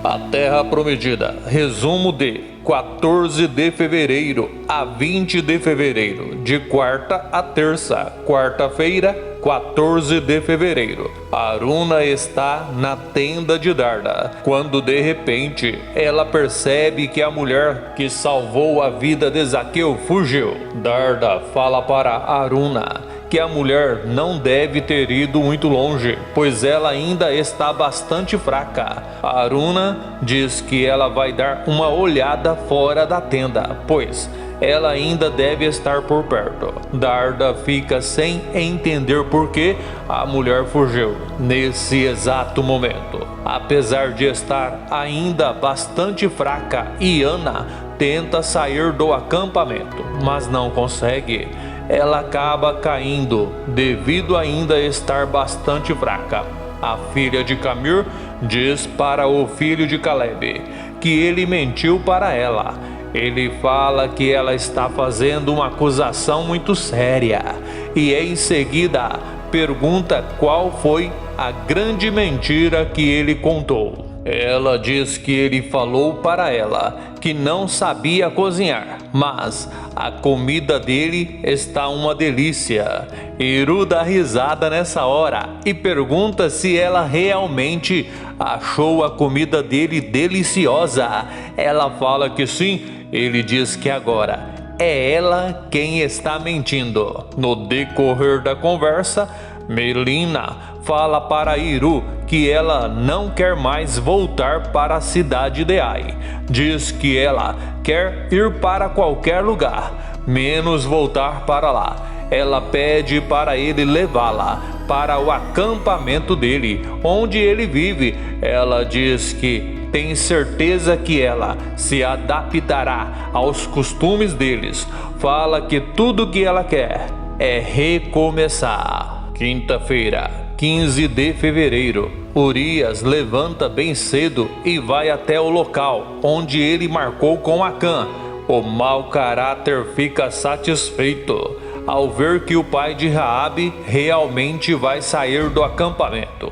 A Terra Prometida, resumo de 14 de fevereiro a 20 de fevereiro, de quarta a terça, quarta-feira, 14 de fevereiro. Aruna está na tenda de Darda, quando de repente ela percebe que a mulher que salvou a vida de Zaqueu fugiu. Darda fala para Aruna que a mulher não deve ter ido muito longe, pois ela ainda está bastante fraca. Aruna diz que ela vai dar uma olhada fora da tenda, pois ela ainda deve estar por perto. Darda fica sem entender por que a mulher fugiu nesse exato momento. Apesar de estar ainda bastante fraca, Iana tenta sair do acampamento, mas não consegue. Ela acaba caindo devido a ainda estar bastante fraca. A filha de Camir diz para o filho de Caleb que ele mentiu para ela. Ele fala que ela está fazendo uma acusação muito séria e em seguida pergunta qual foi a grande mentira que ele contou. Ela diz que ele falou para ela que não sabia cozinhar, mas a comida dele está uma delícia. Iru dá risada nessa hora e pergunta se ela realmente achou a comida dele deliciosa. Ela fala que sim. Ele diz que agora é ela quem está mentindo. No decorrer da conversa, Melina fala para Iru que ela não quer mais voltar para a cidade de Ai. Diz que ela quer ir para qualquer lugar, menos voltar para lá. Ela pede para ele levá-la para o acampamento dele, onde ele vive. Ela diz que tem certeza que ela se adaptará aos costumes deles. Fala que tudo que ela quer é recomeçar. Quinta-feira, 15 de fevereiro. Urias levanta bem cedo e vai até o local onde ele marcou com Acã. O mau caráter fica satisfeito ao ver que o pai de Raabe realmente vai sair do acampamento.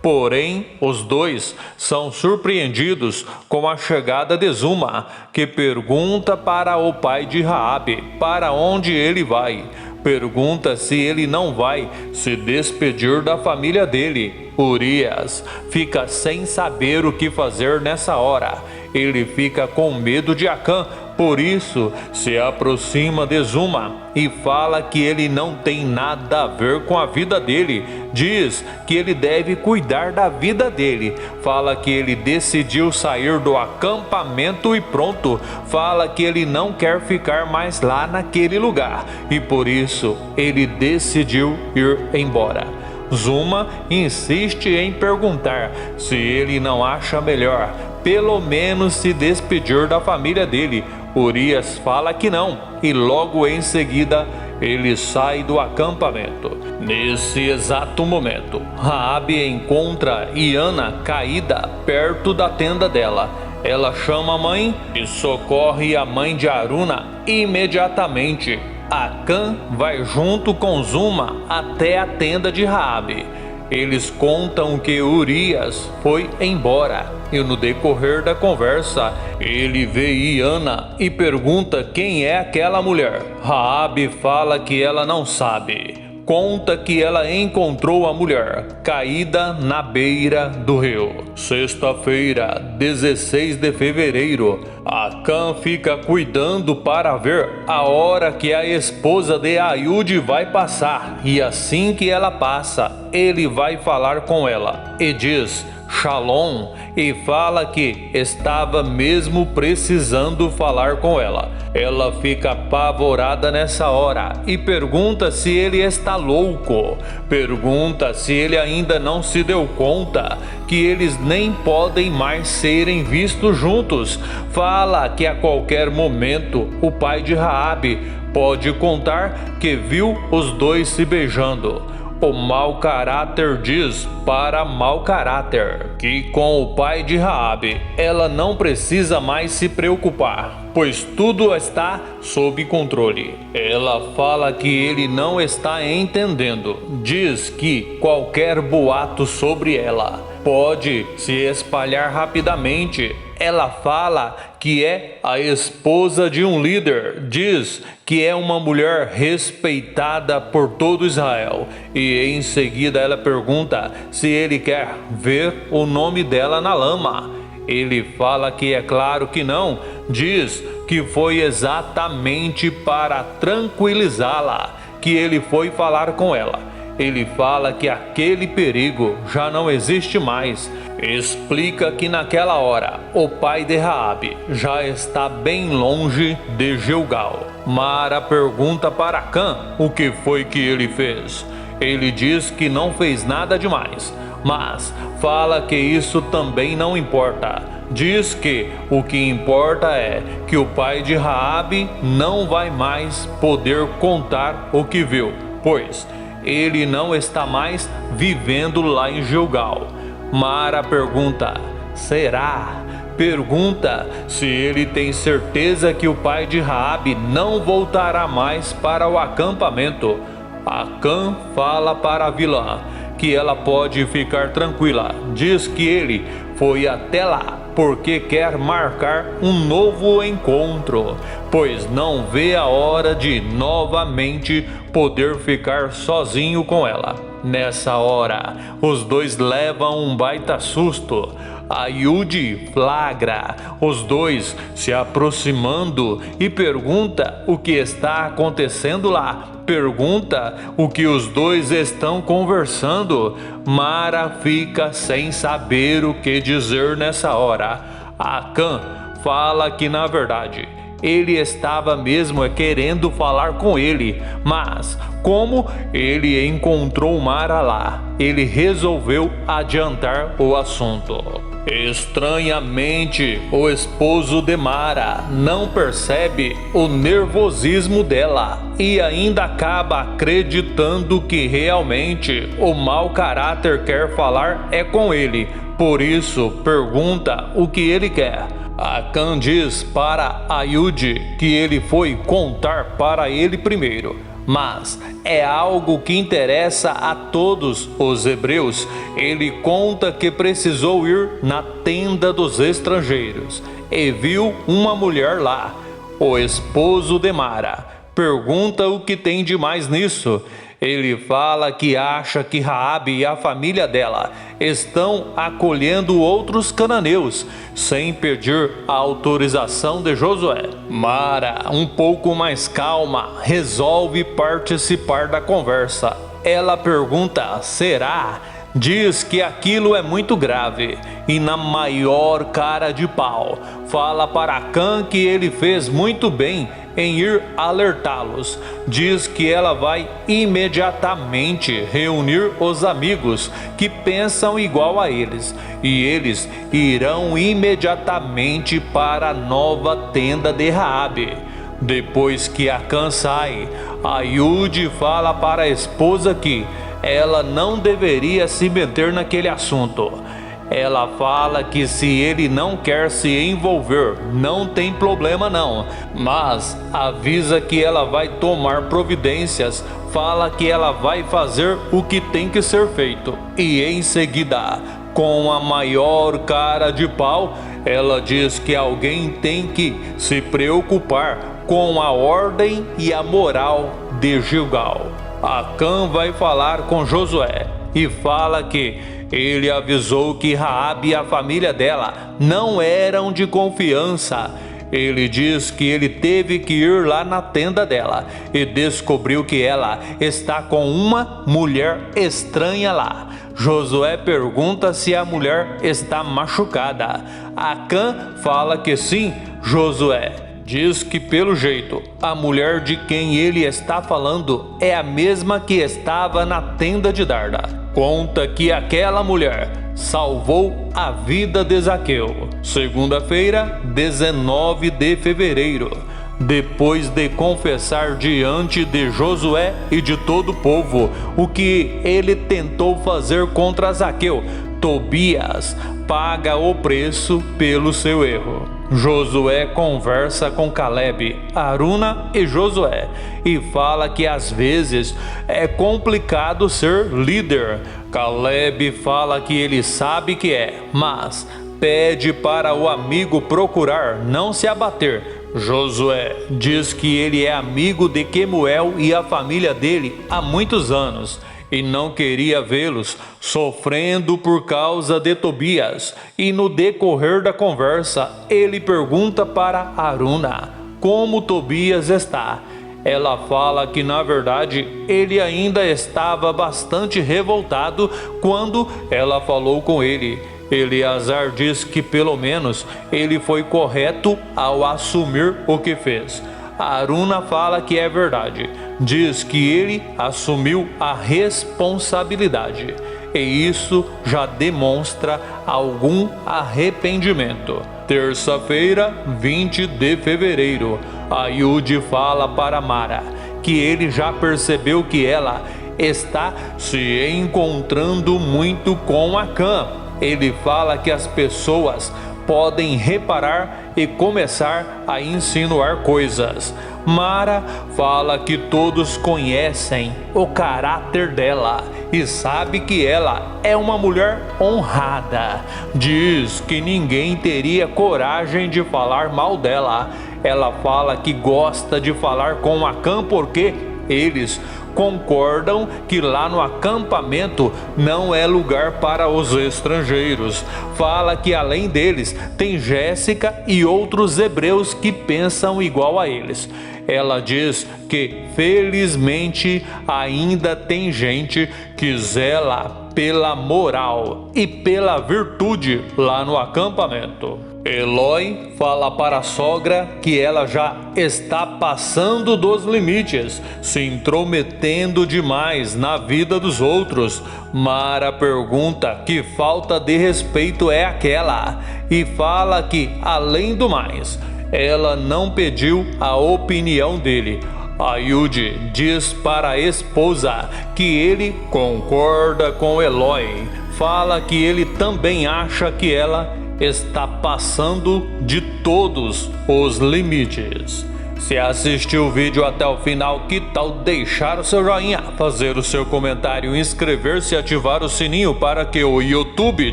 Porém, os dois são surpreendidos com a chegada de Zuma, que pergunta para o pai de Raabe para onde ele vai. Pergunta se ele não vai se despedir da família dele. Urias fica sem saber o que fazer nessa hora. Ele fica com medo de Acã, por isso se aproxima de Zuma e fala que ele não tem nada a ver com a vida dele. Diz que ele deve cuidar da vida dele. Fala que ele decidiu sair do acampamento e pronto. Fala que ele não quer ficar mais lá naquele lugar e por isso ele decidiu ir embora. Zuma insiste em perguntar se ele não acha melhor pelo menos se despedir da família dele. Urias fala que não e logo em seguida ele sai do acampamento. Nesse exato momento, Raabe encontra Iana caída perto da tenda dela. Ela chama a mãe e socorre a mãe de Aruna imediatamente. Acã vai junto com Zuma até a tenda de Raabe. Eles contam que Urias foi embora e no decorrer da conversa ele vê Iana e pergunta quem é aquela mulher. Raabe fala que ela não sabe. Conta que ela encontrou a mulher caída na beira do rio. Sexta-feira, 16 de fevereiro. Acã fica cuidando para ver a hora que a esposa de Aiude vai passar. E assim que ela passa, ele vai falar com ela e diz Shalom e fala que estava mesmo precisando falar com ela. Ela fica apavorada nessa hora e pergunta se ele está louco. Pergunta se ele ainda não se deu conta que eles nem podem mais serem vistos juntos. Fala que a qualquer momento o pai de Raabe pode contar que viu os dois se beijando. O mau caráter diz para mau caráter que com o pai de Raabe ela não precisa mais se preocupar, pois tudo está sob controle. Ela fala que ele não está entendendo. Diz que qualquer boato sobre ela pode se espalhar rapidamente. Ela fala que é a esposa de um líder, diz que é uma mulher respeitada por todo Israel. E em seguida ela pergunta se ele quer ver o nome dela na lama. Ele fala que é claro que não, diz que foi exatamente para tranquilizá-la que ele foi falar com ela. Ele fala que aquele perigo já não existe mais. Explica que naquela hora o pai de Raabe já está bem longe de Gilgal. Mara pergunta para Acã o que foi que ele fez. Ele diz que não fez nada demais, mas fala que isso também não importa. Diz que o que importa é que o pai de Raabe não vai mais poder contar o que viu, pois ele não está mais vivendo lá em Gilgal. Mara pergunta: será? Pergunta se ele tem certeza que o pai de Raabe não voltará mais para o acampamento. Acã fala para a vilã que ela pode ficar tranquila. Diz que ele foi até lá porque quer marcar um novo encontro, pois não vê a hora de novamente poder ficar sozinho com ela. Nessa hora, os dois levam um baita susto. Ahiúde flagra os dois se aproximando e pergunta o que está acontecendo lá. Pergunta o que os dois estão conversando. Mara fica sem saber o que dizer nessa hora. Acã fala que na verdade ele estava mesmo querendo falar com ele, mas como ele encontrou Mara lá, ele resolveu adiantar o assunto. Estranhamente, o esposo de Mara não percebe o nervosismo dela e ainda acaba acreditando que realmente o mau caráter quer falar é com ele. Por isso, pergunta o que ele quer. Acã diz para Ahiúde que ele foi contar para ele primeiro, mas é algo que interessa a todos os hebreus. Ele conta que precisou ir na tenda dos estrangeiros e viu uma mulher lá, o esposo de Mara. Pergunta o que tem de mais nisso. Ele fala que acha que Raabe e a família dela estão acolhendo outros cananeus sem pedir a autorização de Josué. Mara, um pouco mais calma, resolve participar da conversa. Ela pergunta: será? Diz que aquilo é muito grave e na maior cara de pau fala para Acã que ele fez muito bem em ir alertá-los. Diz que ela vai imediatamente reunir os amigos que pensam igual a eles e eles irão imediatamente para a nova tenda de Raabe. Depois que Acã sai, Ahiúde fala para a esposa que ela não deveria se meter naquele assunto. Ela fala que se ele não quer se envolver, não tem problema não, mas avisa que ela vai tomar providências, fala que ela vai fazer o que tem que ser feito. E em seguida, com a maior cara de pau, ela diz que alguém tem que se preocupar com a ordem e a moral de Gilgal. Acã vai falar com Josué e fala que ele avisou que Raabe e a família dela não eram de confiança. Ele diz que ele teve que ir lá na tenda dela e descobriu que ela está com uma mulher estranha lá. Josué pergunta se a mulher está machucada. Acã fala que sim. Josué diz que pelo jeito a mulher de quem ele está falando é a mesma que estava na tenda de Darda. Conta que aquela mulher salvou a vida de Zaqueu. Segunda-feira, 19 de fevereiro. Depois de confessar diante de Josué e de todo o povo o que ele tentou fazer contra Zaqueu, Tobias paga o preço pelo seu erro. Josué conversa com Calebe, Aruna e Josué e fala que às vezes é complicado ser líder. Caleb fala que ele sabe que é, mas pede para o amigo procurar não se abater. Josué diz que ele é amigo de Quemuel e a família dele há muitos anos e não queria vê-los sofrendo por causa de Tobias. E no decorrer da conversa, ele pergunta para Aruna como Tobias está. Ela fala que na verdade ele ainda estava bastante revoltado quando ela falou com ele. Eleazar diz que pelo menos ele foi correto ao assumir o que fez. Aruna fala que é verdade, diz que ele assumiu a responsabilidade e isso já demonstra algum arrependimento. Terça-feira, 20 de fevereiro, Ayud fala para Mara que ele já percebeu que ela está se encontrando muito com Acã. Ele fala que as pessoas podem reparar e começar a insinuar coisas. Mara fala que todos conhecem o caráter dela e sabe que ela é uma mulher honrada. Diz que ninguém teria coragem de falar mal dela. Ela fala que gosta de falar com Acã porque eles concordam que lá no acampamento não é lugar para os estrangeiros. Fala que além deles tem Jéssica e outros hebreus que pensam igual a eles. Ela diz que felizmente ainda tem gente que zela pela moral e pela virtude lá no acampamento. Eloi fala para a sogra que ela já está passando dos limites, se intrometendo demais na vida dos outros. Mara pergunta que falta de respeito é aquela e fala que, além do mais, ela não pediu a opinião dele. Ayud diz para a esposa que ele concorda com Eloi. Fala que ele também acha que ela está passando de todos os limites. Se assistiu o vídeo até o final, que tal deixar o seu joinha, fazer o seu comentário, inscrever-se e ativar o sininho para que o YouTube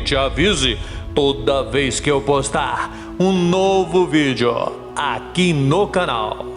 te avise toda vez que eu postar um novo vídeo aqui no canal.